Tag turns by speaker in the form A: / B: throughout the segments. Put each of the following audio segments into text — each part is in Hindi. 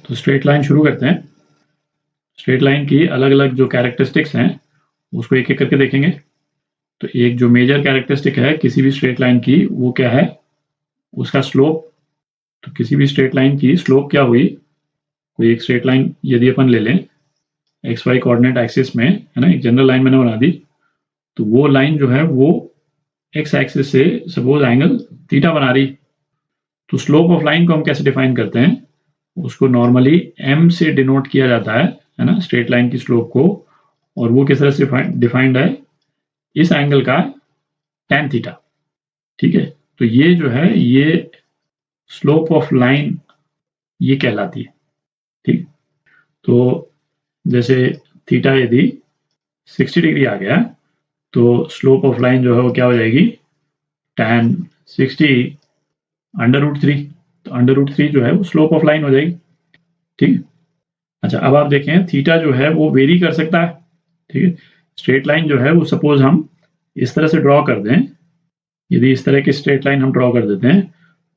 A: तो स्ट्रेट लाइन शुरू करते हैं। स्ट्रेट लाइन की अलग अलग जो कैरेक्टरिस्टिक्स हैं उसको एक एक करके देखेंगे। तो एक जो मेजर कैरेक्टरिस्टिक है किसी भी स्ट्रेट लाइन की वो क्या है, उसका स्लोप। तो किसी भी स्ट्रेट लाइन की स्लोप क्या हुई, कोई एक स्ट्रेट लाइन यदि अपन ले लें एक्स वाई कोऑर्डिनेट एक्सिस में, है ना, एक जनरल लाइन मैंने बना दी, तो वो लाइन जो है वो एक्स एक्सिस से सपोज एंगल थीटा बना रही। तो स्लोप ऑफ लाइन को हम कैसे डिफाइन करते हैं, उसको नॉर्मली m से डिनोट किया जाता है ना, स्ट्रेट लाइन की स्लोप को। और वो किस तरह से डिफाइंड है, इस एंगल का tan थीटा। ठीक है, तो ये जो है ये स्लोप ऑफ लाइन ये कहलाती है। ठीक, तो जैसे थीटा यदि 60 डिग्री आ गया तो स्लोप ऑफ लाइन जो है वो क्या हो जाएगी, tan 60 √3। तो √3 जो है वो स्लोप ऑफ लाइन हो जाएगी। ठीक, अच्छा अब आप देखें थीटा जो है वो वेरी कर सकता है। ठीक है, स्ट्रेट लाइन जो है वो सपोज हम इस तरह से ड्रॉ कर दें, यदि इस तरह की स्ट्रेट लाइन हम ड्रॉ कर देते हैं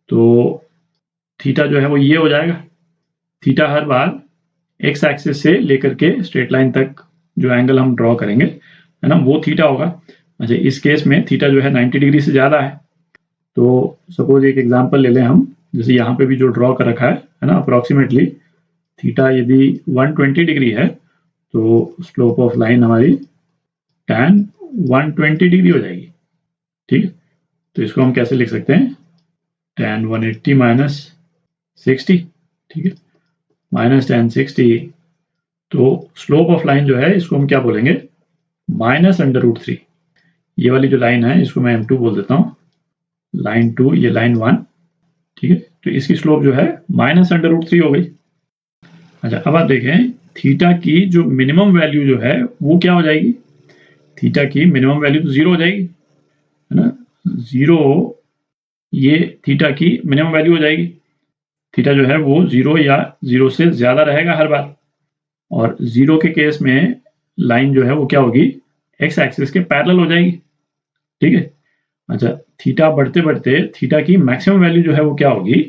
A: तो थीटा जो है वो ये हो जाएगा। थीटा हर बार एक्स एक्सिस से लेकर के स्ट्रेट लाइन तक जो एंगल हम ड्रॉ करेंगे, है ना, वो थीटा होगा। अच्छा इस केस में थीटा जो है 90 डिग्री से ज़्यादा है। तो सपोज एक एग्जांपल ले लें हम, जैसे यहाँ पे भी जो ड्रॉ कर रखा है ना, अप्रॉक्सीमेटली थीटा यदि 120 डिग्री है तो स्लोप ऑफ लाइन हमारी tan 120 डिग्री हो जाएगी। ठीक है, तो इसको हम कैसे लिख सकते हैं, tan 180 माइनस 60। ठीक है, माइनस tan 60, तो स्लोप ऑफ लाइन जो है इसको हम क्या बोलेंगे, -√3। ये वाली जो लाइन है इसको मैं m2 बोल देता हूँ, लाइन 2 ये लाइन 1। ठीक है, तो इसकी स्लोप जो है -√3 हो गई। अच्छा अब आप देखें थीटा की जो मिनिमम वैल्यू जो है वो क्या हो जाएगी, थीटा की मिनिमम वैल्यू तो 0 हो जाएगी, है ना, 0, ये थीटा की मिनिमम वैल्यू हो जाएगी। थीटा जो है वो 0 या 0 से ज़्यादा रहेगा हर बार, और 0 के केस में लाइन जो है वो क्या होगी, एक्स एक्सिस के पैरेलल हो जाएगी। ठीक है, अच्छा थीटा बढ़ते बढ़ते थीटा की मैक्सिमम वैल्यू जो है वो क्या होगी,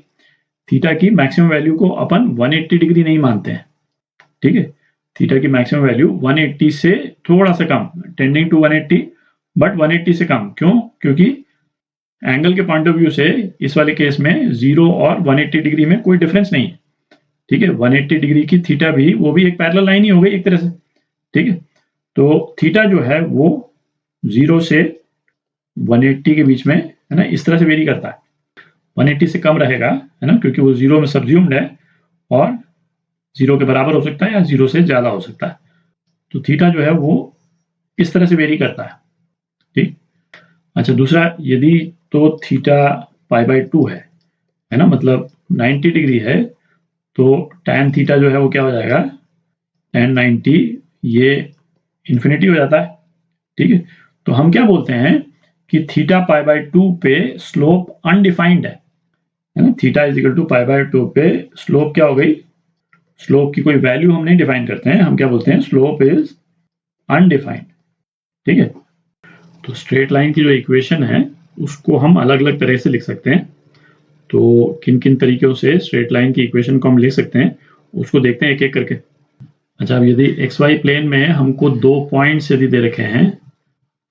A: थीटा की मैक्सिमम वैल्यू को अपन 180 डिग्री नहीं मानते हैं। ठीक है, थीटा की मैक्सिमम वैल्यू 180 से थोड़ा सा कम, टेंडिंग टू 180, बट 180 से कम। क्यों, क्योंकि एंगल के पॉइंट ऑफ व्यू से इस वाले केस में 0 और 180 डिग्री में कोई डिफरेंस नहीं है। ठीक है, 180 डिग्री की थीटा भी वो भी एक पैरेलल लाइन ही हो गई एक तरह से। ठीक है, तो थीटा जो है वो 0 से 180 के बीच में, है ना, इस तरह से वेरी करता है। 180 से कम रहेगा, है ना, क्योंकि वो 0 में सब्ज्यूम्ड है, और 0 के बराबर हो सकता है या 0 से ज़्यादा हो सकता है। तो थीटा जो है वो इस तरह से वेरी करता है। ठीक, अच्छा दूसरा, यदि तो थीटा π/2 है ना, मतलब 90 डिग्री है, तो tan थीटा जो है वो क्या हो जाएगा, tan 90 ये इन्फिनिटी हो जाता है। ठीक है, तो हम क्या बोलते हैं कि थीटा π/2 पे स्लोप अनडिफाइंड है ना, थीटा = π/2 पे स्लोप क्या हो गई, स्लोप की कोई वैल्यू हम नहीं डिफाइन करते हैं, हम क्या बोलते हैं, स्लोप इज अनडिफाइंड। ठीक है, तो स्ट्रेट लाइन की जो इक्वेशन है उसको हम अलग अलग तरह से लिख सकते हैं। तो किन किन तरीकों से स्ट्रेट लाइन की इक्वेशन को हम लिख सकते हैं उसको देखते हैं एक एक करके। अच्छा अब यदि एक्स वाई प्लेन में हमको 2 पॉइंट्स यदि दे रखे हैं,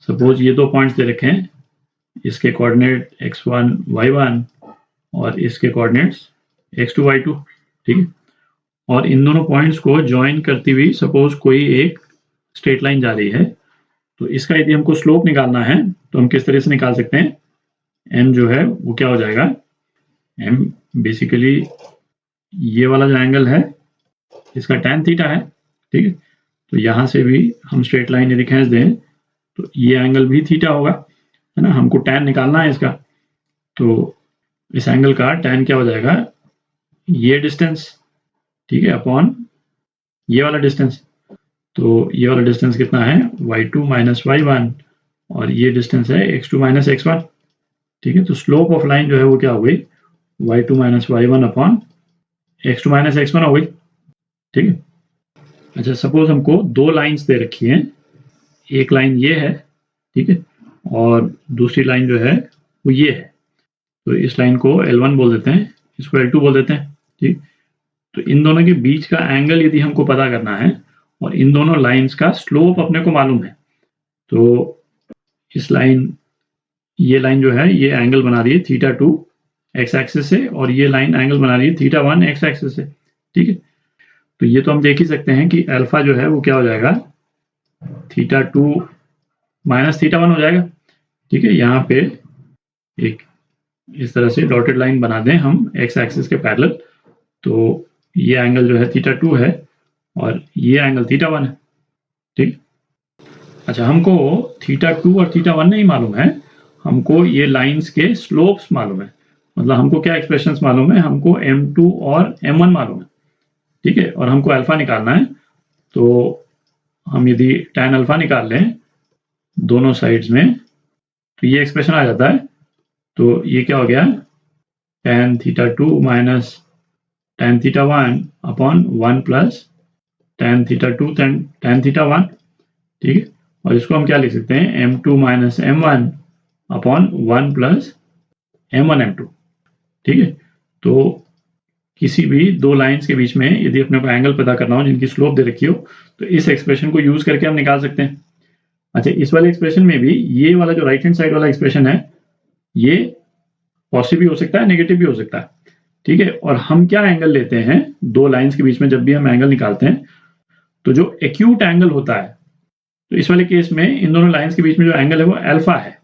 A: सपोज ये 2 पॉइंट्स दे रखे हैं, इसके कोऑर्डिनेट x1 y1 और इसके कोऑर्डिनेट्स x2 y2। ठीक है, और इन दोनों पॉइंट्स को ज्वाइन करती हुई सपोज कोई एक स्ट्रेट लाइन जा रही है, तो इसका यदि हमको स्लोप निकालना है तो हम किस तरह से निकाल सकते हैं, m जो है वो क्या हो जाएगा, m बेसिकली ये वाला जो एंगल है इसका tan थीटा है। ठीक है, तो यहाँ से भी हम स्ट्रेट लाइन यदि खींच दें तो ये एंगल भी थीटा होगा, है ना, हमको tan निकालना है इसका। तो इस एंगल का tan क्या हो जाएगा, ये डिस्टेंस, ठीक है, अपॉन ये वाला डिस्टेंस। तो ये वाला डिस्टेंस कितना है, y2 माइनस y1, और ये डिस्टेंस है x2 माइनस x1। ठीक है, तो स्लोप ऑफ लाइन जो है वो क्या हो गई, y2 minus y1 upon x2 minus x1 हो गई। ठीक है, अच्छा सपोज हमको 2 लाइंस दे रखी हैं, एक लाइन ये है, ठीक है, और दूसरी लाइन जो है वो ये है। तो इस लाइन को L1 बोल देते हैं, इसको L2 बोल देते हैं। ठीक, तो इन दोनों के बीच का एंगल यदि हमको पता करना है और इन दोनों लाइंस का स्लोप अपने को मालूम है, तो इस लाइन, ये लाइन जो है ये एंगल बना रही है θ2 एक्स एक्सिस से और ये लाइन एंगल बना रही है θ1 एक्स एक्सिस से। ठीक है, तो ये तो हम देख ही सकते हैं कि अल्फा जो है वो क्या हो जाएगा, θ2 माइनस θ1 हो जाएगा। ठीक है, यहाँ पे एक इस तरह से डॉटेड लाइन बना दें हम एक्स एक्सिस के पैरेलल, तो ये एंगल जो है θ2 है और ये एंगल θ1 है। ठीक, अच्छा, हमको θ2 और θ1 नहीं मालूम है, हमको ये लाइंस के स्लोप्स मालूम है। मतलब हमको क्या एक्सप्रेशंस मालूम है, हमको m2 और m1 मालूम है। ठीक है, और हमको अल्फा निकालना है, तो हम यदि tan अल्फा निकाल लें दोनों साइड्स में, तो ये एक्सप्रेशन आ जाता है। तो ये क्या हो गया, tan θ2 minus tan θ1 upon 1 plus tan θ2 tan θ1। ठीक है, और इसको हम क्या लिख सकते हैं, m2 minus m1 upon 1 plus m1 m2। ठीक है, तो किसी भी दो लाइंस के बीच में यदि अपने को एंगल पता करना हो जिनकी स्लोप दे रखी हो, तो इस एक्सप्रेशन को यूज करके हम निकाल सकते हैं। अच्छा, इस वाले एक्सप्रेशन में भी ये वाला जो राइट हैंड साइड वाला एक्सप्रेशन है, ये पॉजिटिव भी हो सकता है, नेगेटिव भी हो सकता है। ठीक है, और हम क्या एंगल लेते हैं दो लाइंस के बीच में, जब भी हम एंगल निकालते हैं तो जो एक्यूट एंगल होता है, तो इस वाले केस में इन दोनों लाइंस के बीच में जो एंगल है वो अल्फा है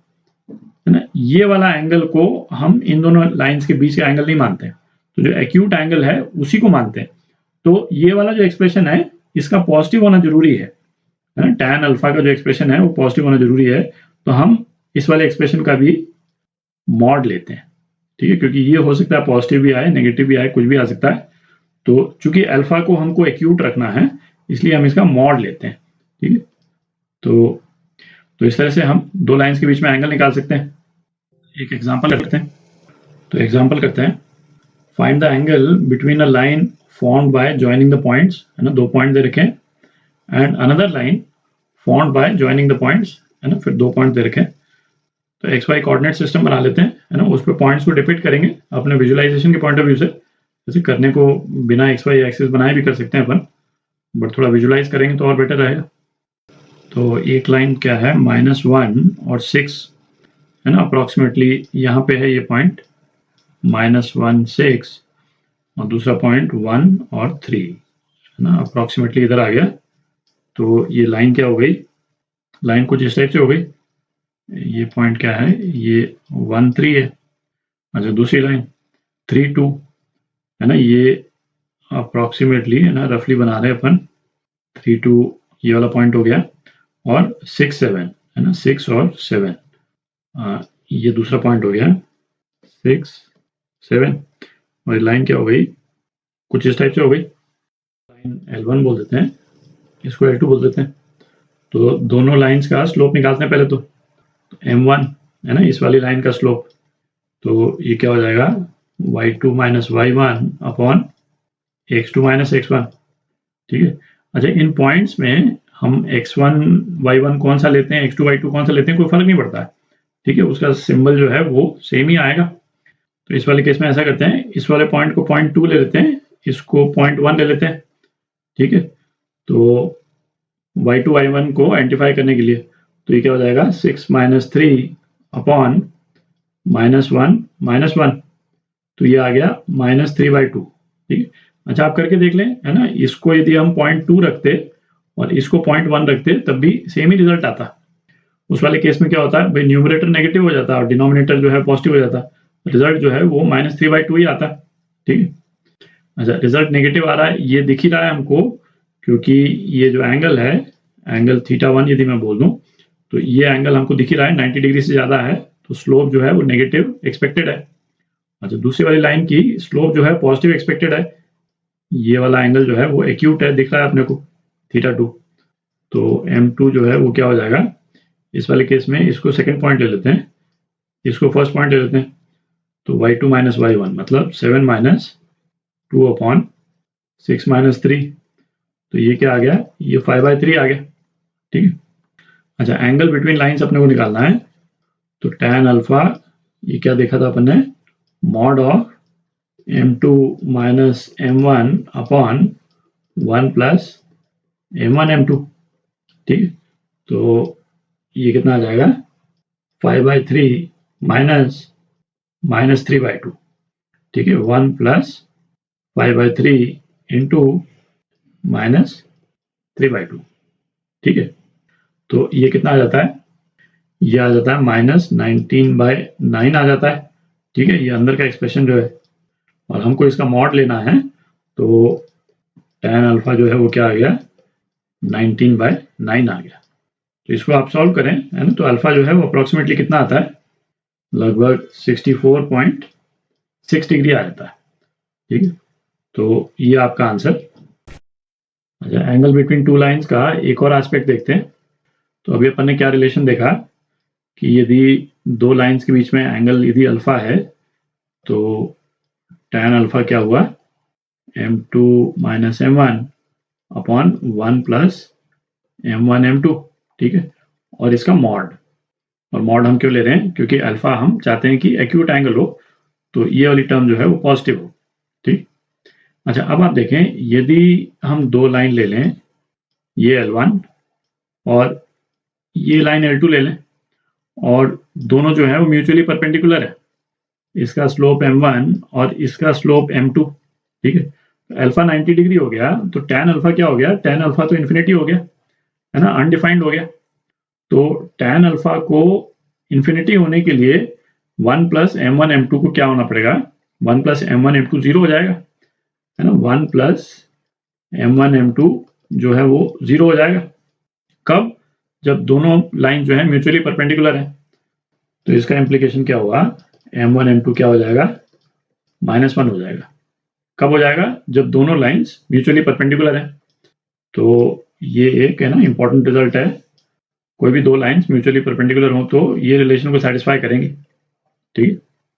A: ना। ये वाला एंगल को हम इन दोनों लाइंस के बीच का एंगल नहीं मानते, तो जो एक्यूट एंगल है उसी को मानते हैं। तो ये वाला जो एक्सप्रेशन है इसका पॉजिटिव होना जरूरी है ना, tan अल्फा का जो एक्सप्रेशन है वो पॉजिटिव होना जरूरी है। तो हम इस वाले एक्सप्रेशन का भी मॉड लेते हैं। ठीक है, क्योंकि ये हो सकता है पॉजिटिव भी आए, नेगेटिव भी आए, कुछ भी आ सकता है। तो चूंकि अल्फा को हमको एक्यूट रखना है, इसलिए हम इसका मॉड लेते हैं। ठीक है, तो इस तरह से हम दो लाइंस के बीच में एंगल निकाल सकते हैं। एक एग्जांपल करते हैं, तो एग्जांपल करते हैं, find the angle between a line formed by joining the points, है ना, दो पॉइंट दे रखे हैं, and another line formed by joining the points, है ना, फिर दो पॉइंट दे रखे हैं। तो एक्स वाई कोऑर्डिनेट सिस्टम बना लेते हैं, है ना, उस पर पॉइंट्स को डिपिक्ट करेंगे अपने विजुअलाइजेशन के पॉइंट ऑफ व्यू से। जैसे करने को बिना एक्स वाई एक्सिस बनाए भी कर सकते हैं अपन, बट थोड़ा विजुअलाइज करेंगे तो और बेटर रहेगा। तो एक लाइन क्या है, -1 और 6, है ना, अप्रॉक्सीमेटली यहाँ पे है ये पॉइंट -1 6, और दूसरा पॉइंट 1 और 3, है ना, अप्रॉक्सीमेटली इधर आ गया। तो ये लाइन क्या हो गई, लाइन कुछ इस टाइप से हो गई। ये पॉइंट क्या है, ये 1 3 है। अच्छा, दूसरी लाइन 3 2, है ना, ये अप्रॉक्सीमेटली, है ना, रफली बना रहे हैं अपन, 3 2 ये वाला पॉइंट हो गया, और 6 7, है ना, 6 और 7, ये दूसरा पॉइंट हो गया 6 7, और लाइन क्या हो गई, कुछ इस टाइप से हो गई। लाइन L1 बोल देते हैं, इसको L2 बोल देते हैं। तो दोनों लाइंस का स्लोप निकालते हैं पहले। तो m1, है ना, इस वाली लाइन का स्लोप, तो ये क्या हो जाएगा, y2 minus y1 upon x2 minus x1। ठीक है, अच्छा, इन पॉइंट्स में हम x1 y1 कौन सा लेते हैं, x2 y2 कौन सा लेते हैं, कोई फर्क नहीं पड़ता है। ठीक है, उसका सिंबल जो है वो सेम ही आएगा। तो इस वाले केस में ऐसा करते हैं, इस वाले पॉइंट को पॉइंट 2 ले लेते हैं, इसको पॉइंट 1 ले लेते हैं। ठीक है, तो y2 y1 को आइडेंटिफाई करने के लिए, तो ये क्या हो जाएगा, 6 माइनस 3 अपॉन -1 -1, तो ये आ गया -3/2। ठीक है, अच्छा, आप करके देख लें, है ना, इसको यदि हम पॉइंट 2 रखते और इसको पॉइंट 1 रखते तब भी सेम ही रिजल्ट आता। उस वाले केस में क्या होता है भाई, न्यूमरेटर नेगेटिव हो जाता और डिनोमिनेटर जो है पॉजिटिव हो जाता, रिजल्ट जो है वो -3/2 ही आता। ठीक है, अच्छा, रिजल्ट नेगेटिव आ रहा है, ये दिख ही रहा है हमको, क्योंकि ये जो एंगल है, एंगल θ1 यदि मैं बोल दूं, तो ये एंगल हमको दिख ही रहा है 90 डिग्री से ज्यादा है, तो स्लोप जो है वो नेगेटिव एक्सपेक्टेड है। अच्छा, दूसरी वाली लाइन की स्लोप जो है पॉजिटिव एक्सपेक्टेड है, ये वाला एंगल जो है वो एक्यूट है, दिख रहा है अपने को θ2। तो m2 जो है वो क्या हो जाएगा, इस वाले केस में इसको सेकंड पॉइंट ले लेते हैं, इसको फर्स्ट पॉइंट ले लेते हैं। तो y2 माइनस y1 मतलब 7 माइनस 2 अपॉन 6 माइनस 3, तो ये क्या आ गया, ये 5/3 आ गया। ठीक है, अच्छा, एंगल बिटवीन लाइंस अपने को निकालना है, तो tan अल्फा, ये क्या देखा था अपन ने, mod of m2 minus m1 upon 1 plus m1 m2, ठीक है। तो ये कितना आ जाएगा 5/3 माइनस 3/2, ठीक है। 1 प्लस 5/3 इंटू माइनस 3/2, ठीक है। तो ये कितना आ जाता है, ये आ जाता है -19/9 आ जाता है, ठीक है। ये अंदर का एक्सप्रेशन जो है, और हमको इसका मॉड लेना है, तो tan अल्फा जो है वो क्या आ गया 19/9 आ गया। तो इसको आप सॉल्व करें, है ना, तो अल्फा जो है वो अप्रोक्सीमेटली कितना आता है, लगभग 64.6 डिग्री आ जाता है, ठीक है। तो ये आपका आंसर। अच्छा, एंगल बिटवीन टू लाइंस का एक और एस्पेक्ट देखते हैं। तो अभी अपन ने क्या रिलेशन देखा कि यदि दो लाइंस के बीच में एंगल यदि अल्फा है, तो tan अल्फा क्या हुआ m2 minus m1 upon 1 plus m1 m2, ठीक है। और इसका मॉड, और मॉड हम क्यों ले रहे हैं, क्योंकि अल्फा हम चाहते हैं कि एक्यूट एंगल हो, तो ये वाली टर्म जो है वो पॉजिटिव हो, ठीक। अच्छा, अब आप देखें, यदि हम दो लाइन ले लें, ये L1 और ये लाइन L2 ले लें, और दोनों जो है वो म्यूचुअली परपेंडिकुलर है, इसका स्लोप m1 और इसका स्लोप m2, ठीक है। अल्फा 90 डिग्री हो गया, तो tan अल्फा क्या हो गया, tan अल्फा तो इन्फिनिटी हो गया, है ना, अनडिफाइंड हो गया। तो tan अल्फा को इन्फिनिटी होने के लिए 1 प्लस m1 m2 को क्या होना पड़ेगा, 1 प्लस m1 m2 जीरो हो जाएगा, है ना। 1 प्लस m1 m2 जो है वो जीरो हो जाएगा, कब, जब दोनों लाइन जो है म्यूचुअली परपेंडिकुलर है। तो इसका इम्प्लीकेशन क्या हुआ, m1 m2 क्या हो जाएगा, -1 हो जाएगा। कब हो जाएगा, जब दोनों लाइंस म्यूचुअली परपेंडिकुलर है। तो ये एक, है ना, इंपॉर्टेंट रिजल्ट है। कोई भी दो लाइंस म्यूचुअली परपेंडिकुलर हो तो ये रिलेशन को सेटिस्फाई करेंगी, ठीक है।